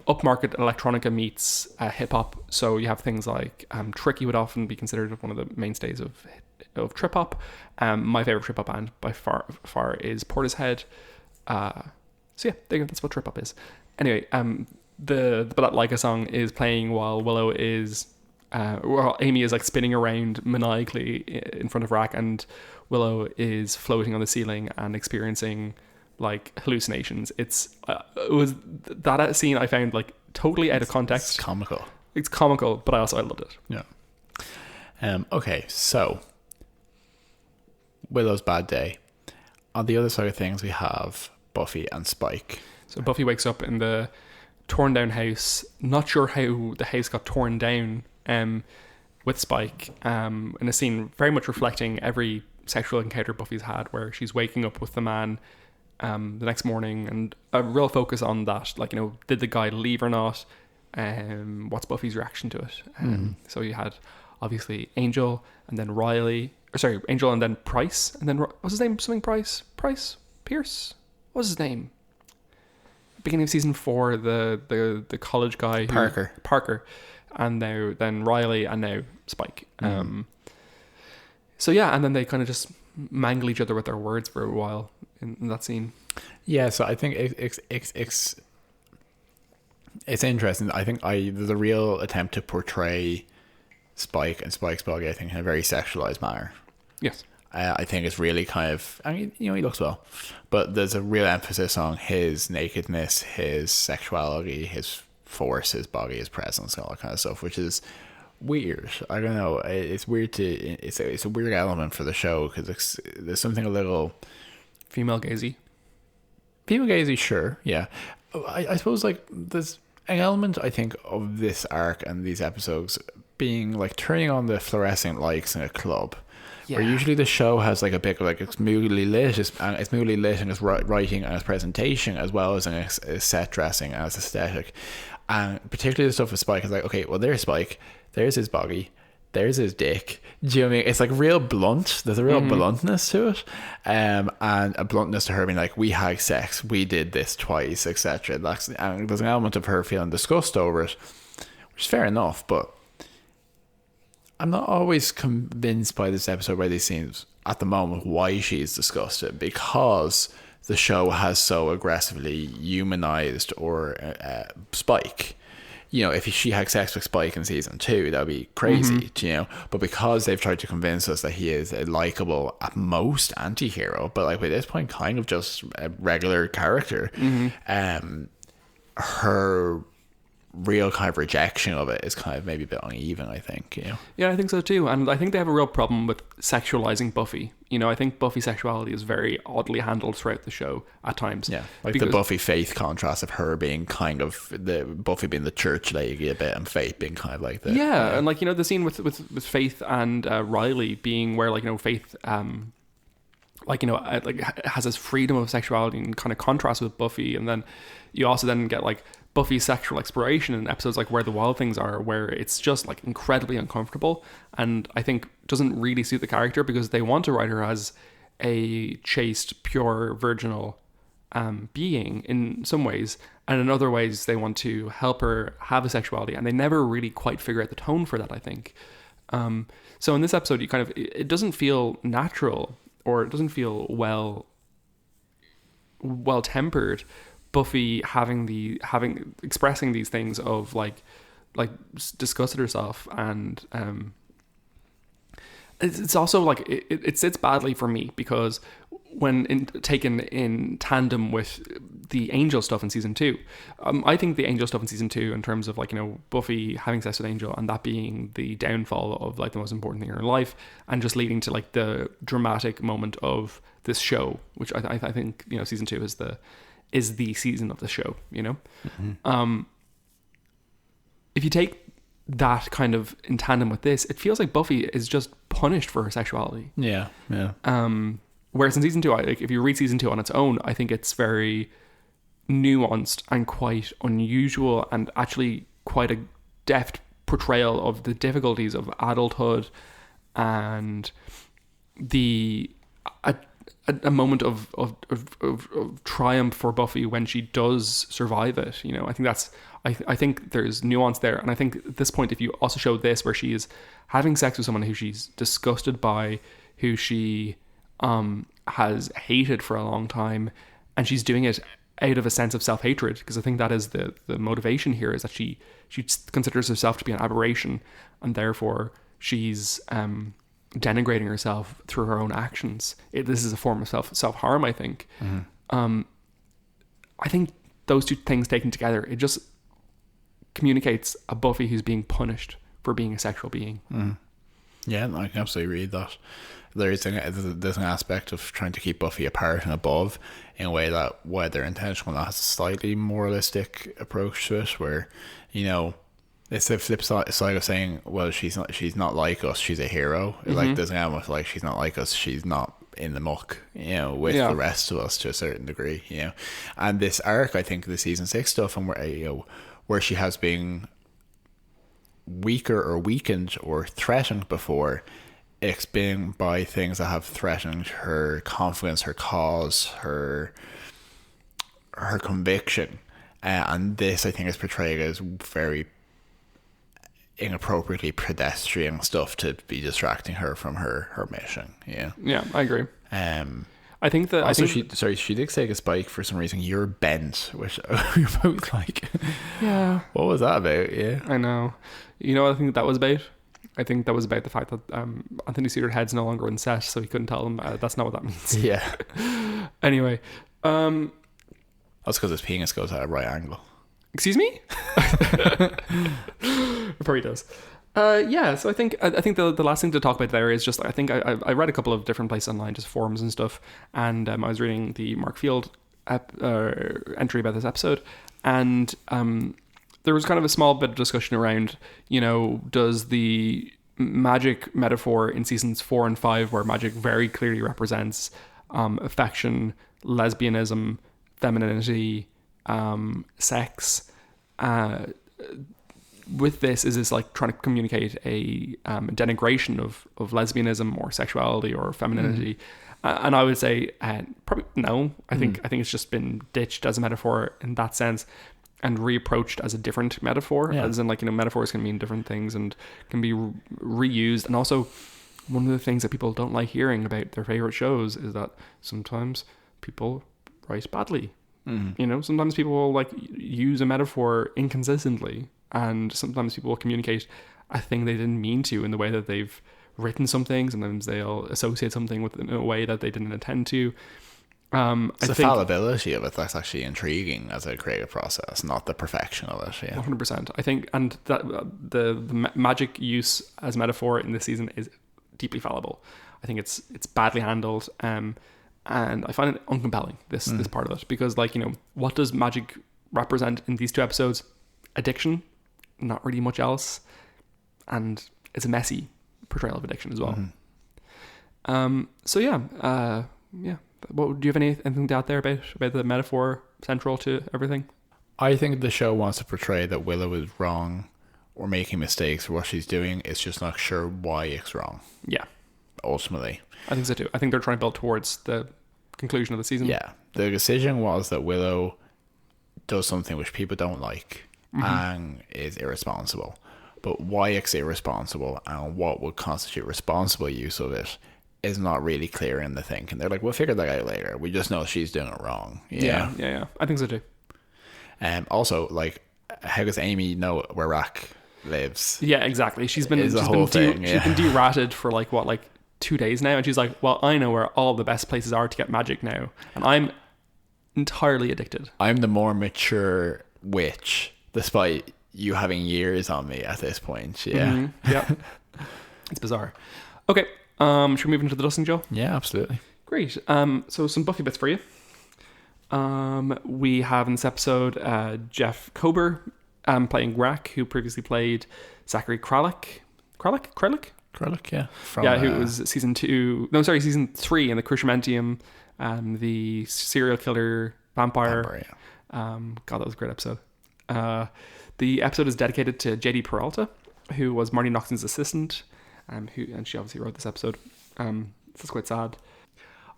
upmarket electronica meets hip hop. So you have things like Tricky would often be considered one of the mainstays of trip hop. My favorite trip hop band by far is Portishead. So yeah, that's what trip hop is. Anyway, but that Leica song is playing while Willow is Amy is like spinning around maniacally in front of Rack, and Willow is floating on the ceiling and experiencing like hallucinations. It was that scene I found like totally out of context. It's comical, but I loved it. Yeah. Okay, so Willow's bad day. On the other side of things, we have Buffy and Spike. So Buffy wakes up in the torn down house. Not sure how the house got torn down. With Spike, in a scene very much reflecting every sexual encounter Buffy's had, where she's waking up with the man the next morning, and a real focus on that, like, you know, did the guy leave or not? What's Buffy's reaction to it? So you had obviously Angel, and then Angel, and then Price, and then what's his name? Something Price, Pierce. What was his name? Beginning of season 4, the college guy, Parker, and then Riley, and now Spike. So yeah, and then they kind of just mangle each other with their words for a while in that scene. Yeah, so I think it's interesting. I think there's a real attempt to portray Spike and Spike's body, I think, in a very sexualized manner. Yes. I think it's really kind of, I mean, you know, he looks well, but there's a real emphasis on his nakedness, his sexuality, his force, his body, his presence, all that kind of stuff, which is weird. I don't know. It's weird it's a weird element for the show because there's something a little female gazy, sure, yeah. I suppose like there's an element, I think, of this arc and these episodes being like turning on the fluorescent lights in a club. Yeah. Where usually the show has like a bit like it's moodily lit, it's moodily lit in its writing and its presentation, as well as in its set dressing and its aesthetic. And particularly the stuff with Spike is like, okay, well, there's Spike, there's his body, there's his dick. Do you know what I mean? It's like real blunt. There's a real bluntness to it, and a bluntness to her being like, we had sex, we did this twice, etc. And there's an element of her feeling disgust over it, which is fair enough, but I'm not always convinced by this episode by these scenes at the moment why she's disgusted, because the show has so aggressively humanized Spike. You know, if she had sex with Spike in season 2, that would be crazy, you know. But because they've tried to convince us that he is a likable, at most, anti-hero, but like by this point, kind of just a regular character, her real kind of rejection of it is kind of maybe a bit uneven, I think, you know. Yeah, I think so too. And I think they have a real problem with sexualizing Buffy. You know, I think Buffy sexuality is very oddly handled throughout the show at times. Yeah, like the Buffy Faith contrast of her being kind of the Buffy being the church lady a bit, and Faith being kind of like the and like, you know, the scene with Faith and Riley being where, like, you know, Faith like, you know, like has this freedom of sexuality and kind of contrast with Buffy, and then you also then get like Buffy's sexual exploration in episodes like Where the Wild Things Are, where it's just like incredibly uncomfortable, and I think doesn't really suit the character because they want to write her as a chaste, pure, virginal being in some ways, and in other ways they want to help her have a sexuality, and they never really quite figure out the tone for that, I think. So in this episode, you kind of, it doesn't feel natural, or it doesn't feel well tempered, Buffy expressing these things of like disgust at herself, and it's also like it sits badly for me because when taken in tandem with the Angel stuff in season 2, I think the Angel stuff in season 2, in terms of like, you know, Buffy having sex with Angel and that being the downfall of like the most important thing in her life, and just leading to like the dramatic moment of this show, which I think, you know, season 2 is the season of the show, you know. Mm-hmm. If you take that kind of in tandem with this, it feels like Buffy is just punished for her sexuality. Yeah. Whereas in season 2, if you read season 2 on its own, I think it's very nuanced and quite unusual, and actually quite a deft portrayal of the difficulties of adulthood, and a moment of triumph for Buffy when she does survive it. You know, I think I think there's nuance there, and I think at this point, if you also show this where she is having sex with someone who she's disgusted by, who she has hated for a long time, and she's doing it out of a sense of self-hatred, because I think that is the motivation here, is that she considers herself to be an aberration, and therefore she's denigrating herself through her own actions. This is a form of self-harm, I think. Mm-hmm. I think those two things taken together, it just communicates a Buffy who's being punished for being a sexual being. Mm. Yeah, I can absolutely read that. There's an aspect of trying to keep Buffy apart and above in a way that, whether intentional or not, has a slightly moralistic approach to it, where, you know, it's the flip side of saying, well, she's not like us, she's a hero. Mm-hmm. Like, there's an element of like, she's not like us, she's not in the muck, you know, with the rest of us to a certain degree, you know. And this arc, I think, the season 6 stuff, and where, you know, where she has been weaker or weakened or threatened before, it's been by things that have threatened her confidence, her cause, her conviction, and this, I think, is portrayed as very inappropriately pedestrian stuff to be distracting her from her mission. Yeah, I agree. I think that also she did say to Spike, for some reason, "You're bent," which you're both like, yeah, what was that about? Yeah, I know. You know what I think that was about? I think that was about the fact that Anthony Cedar's head's no longer in set, so he couldn't tell him that's not what that means. Yeah. Anyway, that's because his penis goes at a right angle. Excuse me? It probably does. Yeah, so I think the last thing to talk about there is just, I think I read a couple of different places online, just forums and stuff, and I was reading the Mark Field entry about this episode, and there was kind of a small bit of discussion around, you know, does the magic metaphor in seasons 4 and 5, where magic very clearly represents affection, lesbianism, femininity, sex, with this, is this like trying to communicate a denigration of lesbianism or sexuality or femininity? And I would say probably no. I think it's just been ditched as a metaphor in that sense, and reapproached as a different metaphor, as in, like, you know, metaphors can mean different things and can be reused. And also, one of the things that people don't like hearing about their favorite shows is that sometimes people write badly. You know, sometimes people will like use a metaphor inconsistently, and sometimes people will communicate a thing they didn't mean to in the way that they've written something. Sometimes they'll associate something with in a way that they didn't intend to. It's the fallibility of it that's actually intriguing as a creative process, not the perfection of it. Yeah, 100%. I think, and that the magic use as metaphor in this season is deeply fallible. I think it's badly handled, and I find it uncompelling, this part of it, because, like, you know, what does magic represent in these 2 episodes? Addiction, not really much else, and it's a messy portrayal of addiction as well. So yeah. What do you have anything to add there about the metaphor central to everything? I think the show wants to portray that Willow is wrong or making mistakes for what she's doing. It's just not sure why it's wrong. Yeah, ultimately, I think so too. I think they're trying to build towards the conclusion of the season. Yeah, the decision was that Willow does something which people don't like and is irresponsible. But why it's irresponsible and what would constitute responsible use of it is not really clear in the thinking. They're like, we'll figure that out later. We just know she's doing it wrong. Yeah. I think so too. Also, like, how does Amy know where Rack lives? Yeah, exactly. She's been She's been de-ratted for like 2 days now, and she's like, well, I know where all the best places are to get magic now, and I'm entirely addicted. I'm the more mature witch, despite you having years on me at this point. Yeah. Mm-hmm. Yeah. It's bizarre. Okay. Should we move into the dusting, Joe? Yeah, absolutely. Great. So some Buffy bits for you. We have in this episode Jeff Kober playing Rack, who previously played Zachary Kralik, yeah. Who was season 3 in the Cruciamentium, the serial killer vampire. God, that was a great episode. The episode is dedicated to JD Peralta, who was Marty Noxon's assistant, and she obviously wrote this episode. So it's quite sad.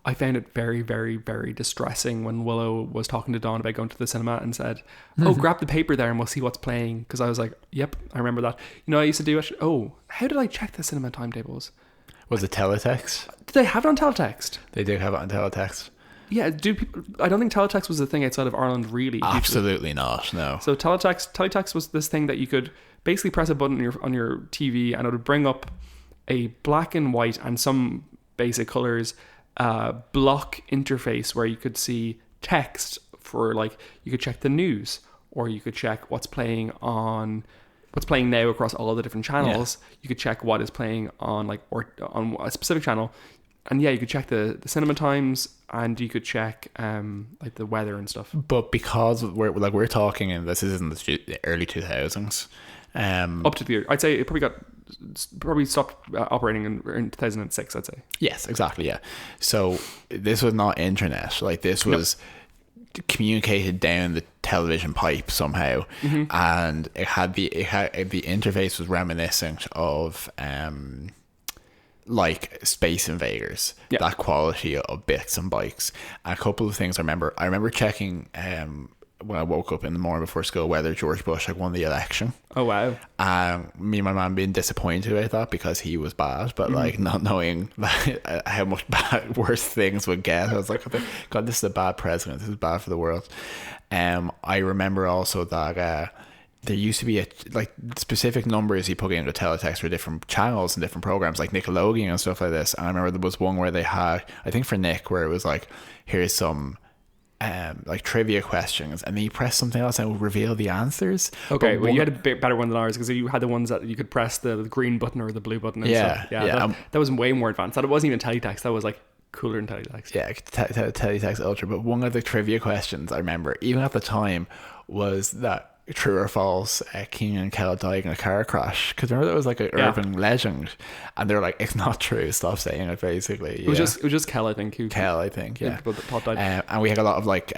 I found it very, very, very distressing when Willow was talking to Dawn about going to the cinema and said, "Oh, grab the paper there and we'll see what's playing." Because I was like, "Yep, I remember that." You know, I used to do it. Oh, how did I check the cinema timetables? Was it teletext? Did they have it on teletext? They did have it on teletext. Yeah, I don't think teletext was a thing outside of Ireland, really. Absolutely not. No. So teletext was this thing that you could basically press a button on your TV and it would bring up a black and white and some basic colors block interface where you could see text for, like, you could check the news, or you could check what's playing now across all of the different channels. Yeah. You could check what is playing on on a specific channel, and you could check the cinema times, and you could check like the weather and stuff. But because we're talking, and this is in the early 2000s, up to the year, I'd say it probably stopped operating in 2006, I'd say. Yes, exactly. Yeah. So this was not internet. Like, this was communicated down the television pipe somehow, and it had the interface was reminiscent of like Space Invaders. That quality of bits and bytes. And a couple of things I remember checking when I woke up in the morning before school whether George Bush had won the election. Oh wow. Me and my man being disappointed about that because he was bad, but like not knowing how much worse things would get. I was like, God, this is a bad president. This is bad for the world. I remember also that there used to be specific numbers you put into teletext for different channels and different programs, like Nickelodeon and stuff like this. And I remember there was one where they had, I think for Nick, where it was like, here's some like trivia questions, and then you press something else and it will reveal the answers. Okay, well, you had a bit better one than ours, because you had the ones that you could press the green button or the blue button and stuff. That was way more advanced. That wasn't even teletext. That was like cooler than teletext. Yeah, teletext ultra. But one of the trivia questions I remember, even at the time, was that true or false Keenan and Kel dying in a car crash, because remember that was like an urban legend, and they're like, it's not true, stop saying it, basically. It was just Kel, I think. Yeah. And we had a lot of like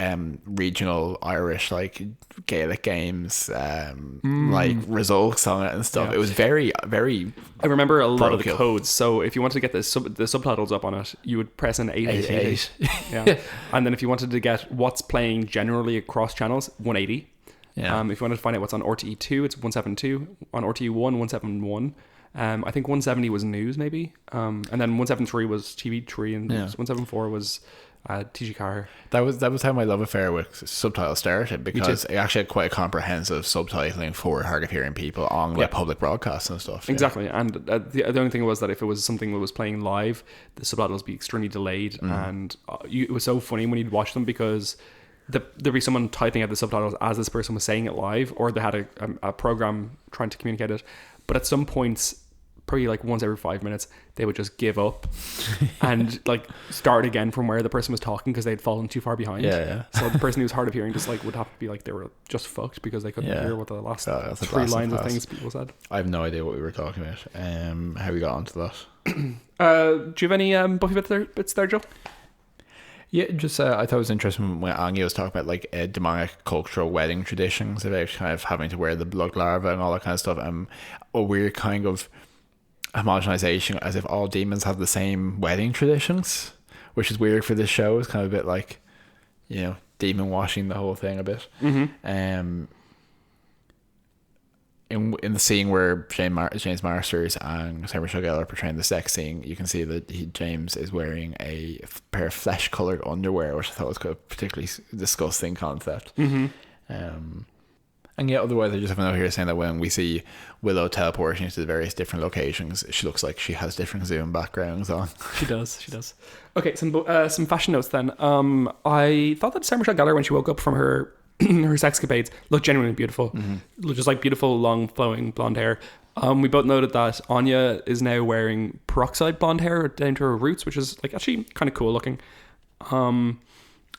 regional Irish like Gaelic games like results on it and stuff. It was very, very. I remember a lot of the codes. So if you wanted to get the subtitles up on it, you would press an 888. Yeah. And then if you wanted to get what's playing generally across channels, 180. Yeah. If you wanted to find out what's on RTE2, it's 172. On RTE1, 171. I think 170 was news, maybe. And then 173 was TV3, and 174 was TG Car. That was how my love affair with subtitles started, because it actually had quite a comprehensive subtitling for hard of hearing people on like public broadcasts and stuff. Exactly. And the only thing was that if it was something that was playing live, the subtitles would be extremely delayed, and it was so funny when you'd watch them, because there'd be someone typing out the subtitles as this person was saying it live, or they had a program trying to communicate it. But at some points, probably like once every 5 minutes, they would just give up and like start again from where the person was talking, because they'd fallen too far behind. So the person who's hard of hearing just like would have to be like they were just fucked because they couldn't hear what the last 3 lines of things people said. I have no idea what we were talking about. How we got onto that. Do you have any Buffy bits there, Joe? Yeah, just I thought it was interesting when Anya was talking about like demonic cultural wedding traditions, about kind of having to wear the blood larva and all that kind of stuff, a weird kind of homogenization, as if all demons have the same wedding traditions, which is weird for this show. It's kind of a bit like, you know, demon washing the whole thing a bit. In the scene where James Marsters and Sarah Michelle Gellar are portraying the sex scene, you can see that James is wearing a pair of flesh-colored underwear, which I thought was a particularly disgusting concept. And yeah, otherwise I just have a note here saying that when we see Willow teleporting to the various different locations, she looks like she has different Zoom backgrounds on. She does. Okay, some fashion notes then. I thought that Sarah Michelle Gellar, when she woke up from her her sexcapades, looked genuinely beautiful. Looked just like beautiful, long, flowing blonde hair. We both noted that Anya is now wearing peroxide blonde hair down to her roots, which is like actually kind of cool looking.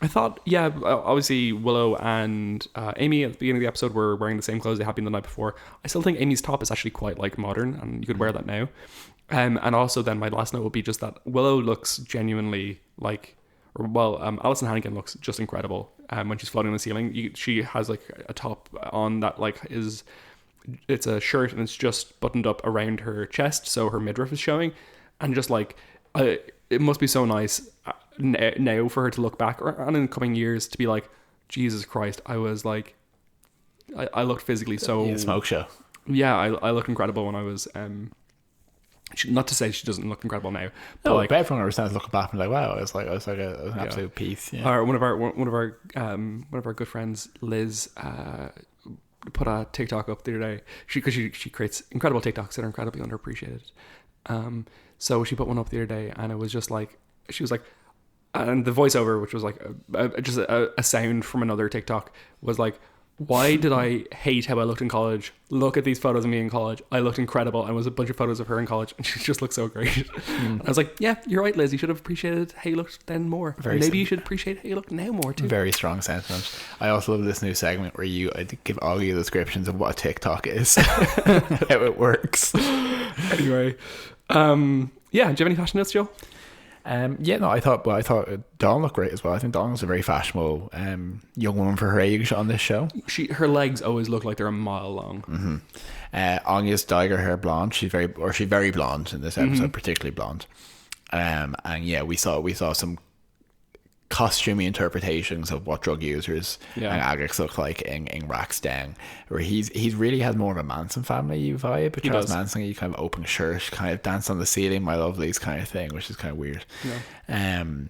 I thought, yeah, obviously Willow and Amy at the beginning of the episode were wearing the same clothes they had been the night before. I still think Amy's top is actually quite like modern, and you could wear that now. And also then my last note would be just that Willow looks genuinely like, Alison Hannigan looks just incredible when she's floating on the ceiling. She has like a top on that like it's a shirt and it's just buttoned up around her chest, so her midriff is showing, and just like it must be so nice now for her to look back and in coming years to be like, Jesus Christ, I was like, I looked physically so smoke show. Yeah, I looked incredible when I was not to say she doesn't look incredible now, but no, like everyone understands looking back and like, wow, it was like an absolute piece. Yeah. One of our good friends, Liz, put a TikTok up the other day. She creates incredible TikToks that are incredibly underappreciated. So she put one up the other day, and it was just like, she was like, and the voiceover, which was like just a sound from another TikTok, was like, why did I hate how I looked in college? Look at these photos of me in college. I looked incredible. And it was a bunch of photos of her in college, and she just looked so great. And I was like, yeah, you're right, Liz. You should have appreciated how you looked then more. Maybe you should appreciate how you look now more too. Very strong sentiment. I also love this new segment where I give all you descriptions of what a TikTok is, how it works. Anyway, yeah. Do you have any fashion notes, Joe? I thought Dawn looked great as well. I think Dawn was a very fashionable young woman for her age on this show. Her legs always look like they're a mile long. Anya's dyed her hair blonde. She's very blonde in this episode, particularly blonde. And yeah, we saw some costumey interpretations of what drug users and addicts look like in Raxdown, where he's really has more of a Manson family vibe. But Charles Manson, you kind of open shirt, kind of dance on the ceiling, my lovelies kind of thing, which is kind of weird. And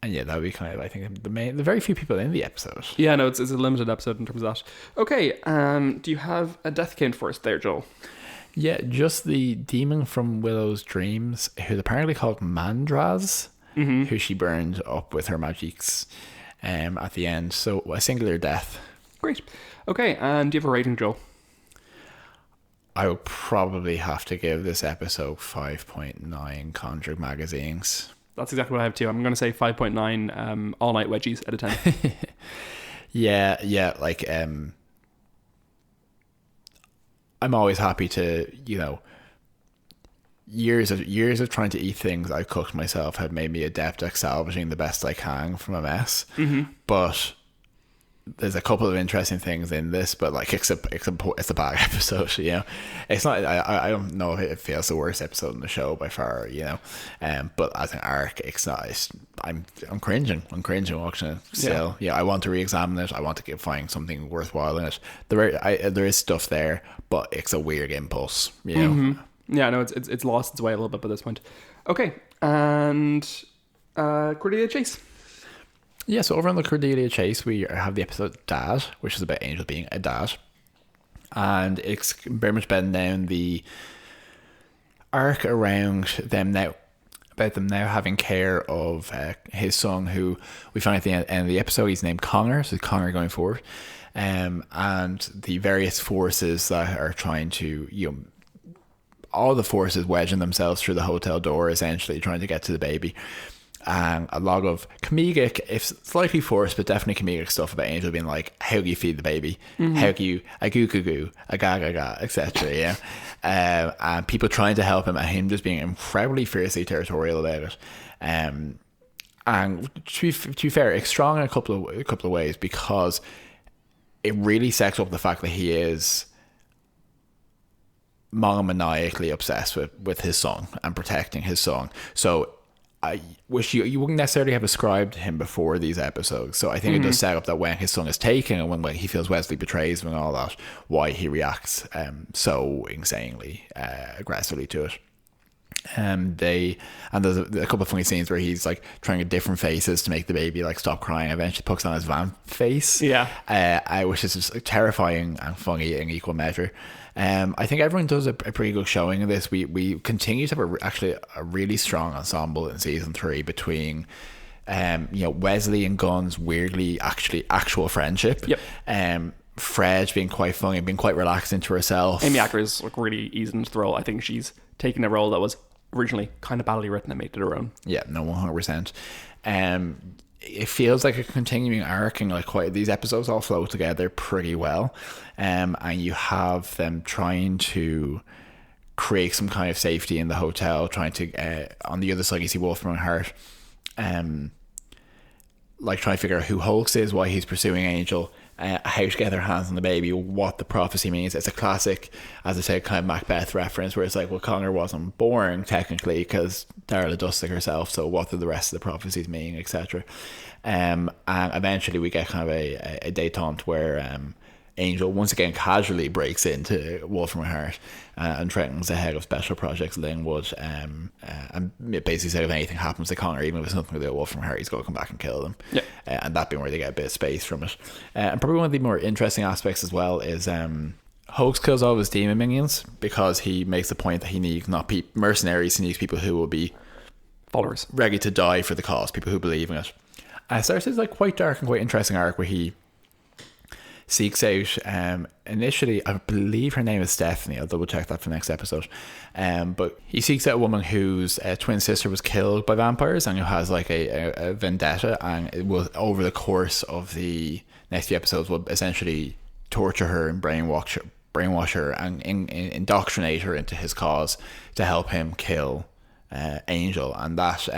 yeah, that would be kind of, I think, the very few people in the episode. Yeah, no, it's a limited episode in terms of that. Okay, do you have a death count for us there, Joel? Yeah, just the demon from Willow's dreams, who's apparently called Mandraz. Who she burned up with her magics at the end. So a singular death. Great. Okay, and do you have a rating, Joel? I would probably have to give this episode 5.9 Conjured magazines. That's exactly what I have too. I'm going to say 5.9 all night wedgies out of 10. yeah. Like I'm always happy to, years of trying to eat things I cooked myself have made me adept at salvaging the best I can from a mess. But there's a couple of interesting things in this, but like it's a bad episode. It's not. I don't know if it feels the worst episode in the show by far. But as an arc, it's not. I'm cringing. I'm cringing watching it. Still, I want to re-examine it. I want to find something worthwhile in it. There is stuff there, but it's a weird impulse. Yeah, no, it's lost its way a little bit by this point. Okay, and Cordelia Chase. Yeah, so over on the Cordelia Chase, we have the episode Dad, which is about Angel being a dad. And it's very much been down the arc around them now, about them now having care of his son, who we find at the end of the episode, he's named Connor, so Connor going forward. And the various forces that are trying to, all the forces wedging themselves through the hotel door, essentially trying to get to the baby. And a lot of comedic, if slightly forced, but definitely comedic stuff about Angel being like, how do you feed the baby? How do you, a goo goo goo, a ga ga ga, etc. And people trying to help him, and him just being incredibly fiercely territorial about it. And to be fair, it's strong in a couple of ways, because it really sets up the fact that he is monomaniacally obsessed with his son and protecting his son. So I wish you wouldn't necessarily have ascribed him before these episodes. So I think it does set up that when his son is taken, and when he feels Wesley betrays him and all that, why he reacts so insanely aggressively to it. There's a couple of funny scenes where he's like trying to get different faces to make the baby like stop crying. Eventually puts on his vamp face, which is just terrifying and funny in equal measure. I think everyone does a pretty good showing of this. We continue to have actually a really strong ensemble in season 3 between Wesley and Gunn's weirdly actual friendship. Fred being quite funny, being quite relaxed into herself. Amy Acker's like really eased into the role. I think she's taken a role that was originally kind of badly written and made it her own. Yeah, no, 100%. It feels like a continuing arc, and like quite these episodes all flow together pretty well. And you have them trying to create some kind of safety in the hotel, trying to on the other side you see Wolfram and Hart like trying to figure out who Hulks is, why he's pursuing Angel, how to get their hands on the baby, what the prophecy means. It's a classic, as I said, kind of Macbeth reference, where it's like, well, Connor wasn't born technically because Darla Dustig herself, so what do the rest of the prophecies mean, etc. And eventually we get kind of a detente where Angel once again casually breaks into Wolfram and Hart and threatens the head of Special Projects Linwood, and basically said if anything happens to Connor, even if it's nothing to do with Wolfram and Hart, he's going to come back and kill them. And that being where they get a bit of space from it. And probably one of the more interesting aspects as well is Hoax kills all of his demon minions because he makes the point that he needs not mercenaries, he needs people who will be followers, ready to die for the cause, people who believe in it. Starts this like quite dark and quite interesting arc where he seeks out initially, I believe her name is Stephanie, I'll double check that for the next episode, but he seeks out a woman whose twin sister was killed by vampires and who has like a vendetta, and it will, over the course of the next few episodes, will essentially torture her and brainwash her and indoctrinate her into his cause to help him kill Angel. And that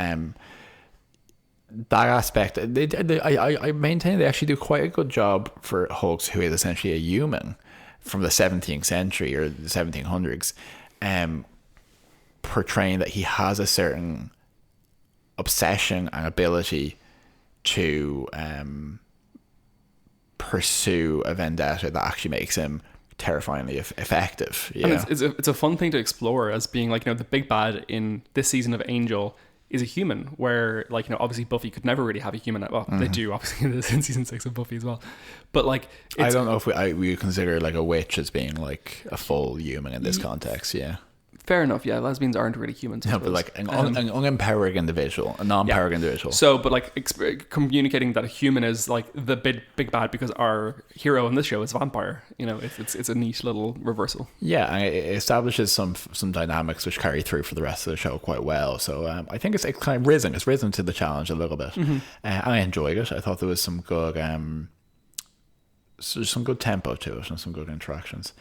aspect, I maintain they actually do quite a good job for Hulks, who is essentially a human from the 17th century or the 1700s, portraying that he has a certain obsession and ability to pursue a vendetta that actually makes him terrifyingly effective. And it's a fun thing to explore as being like, the big bad in this season of Angel is a human, where like, obviously Buffy could never really have a human. Well, they do obviously in season 6 of Buffy as well, but like I don't know if we would consider like a witch as being like a full human in this context. Fair enough. Yeah, lesbians aren't really humans. No, but like an unempowered individual, a non-powered individual. So, but like communicating that a human is like the big bad because our hero in this show is a vampire. It's a neat little reversal. Yeah, and it establishes some dynamics which carry through for the rest of the show quite well. So I think it's kind of risen. It's risen to the challenge a little bit. I enjoyed it. I thought there was some good tempo to it and some good interactions.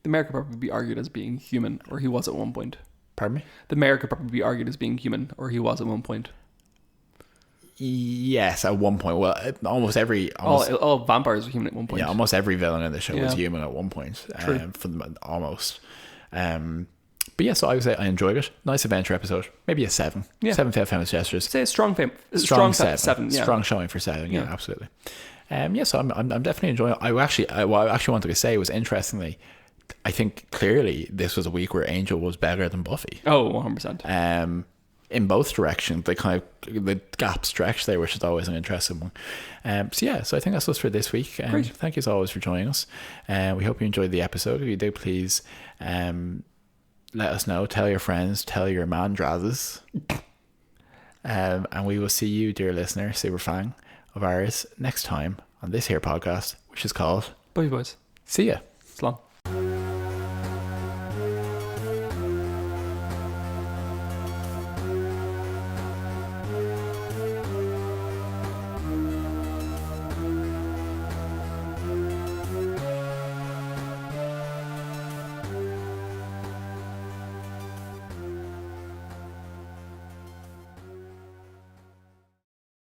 The mayor could probably be argued as being human, or he was at one point. Pardon me? The mayor could probably be argued as being human, or he was at one point. Yes, at one point. Well, all vampires are human at one point. Yeah, almost every villain in the show was human at one point. True. Almost. But yeah, so I would say I enjoyed it. Nice adventure episode. Maybe a 7. Yeah. 7 failed famous gestures. Say a strong 7. Yeah. Strong showing for 7. Yeah, absolutely. So I'm definitely enjoying it. What I actually wanted to say was, interestingly, I think clearly this was a week where Angel was better than Buffy. Oh, 100%. In both directions, the gap stretch there, which is always an interesting one. So I think that's us for this week. Great. Thank you as always for joining us. We hope you enjoyed the episode. If you did, please let us know. Tell your friends. Tell your mandrazes. And we will see you, dear listener, super fan of ours, next time on this here podcast, which is called Buffy Boys. See ya. Slán.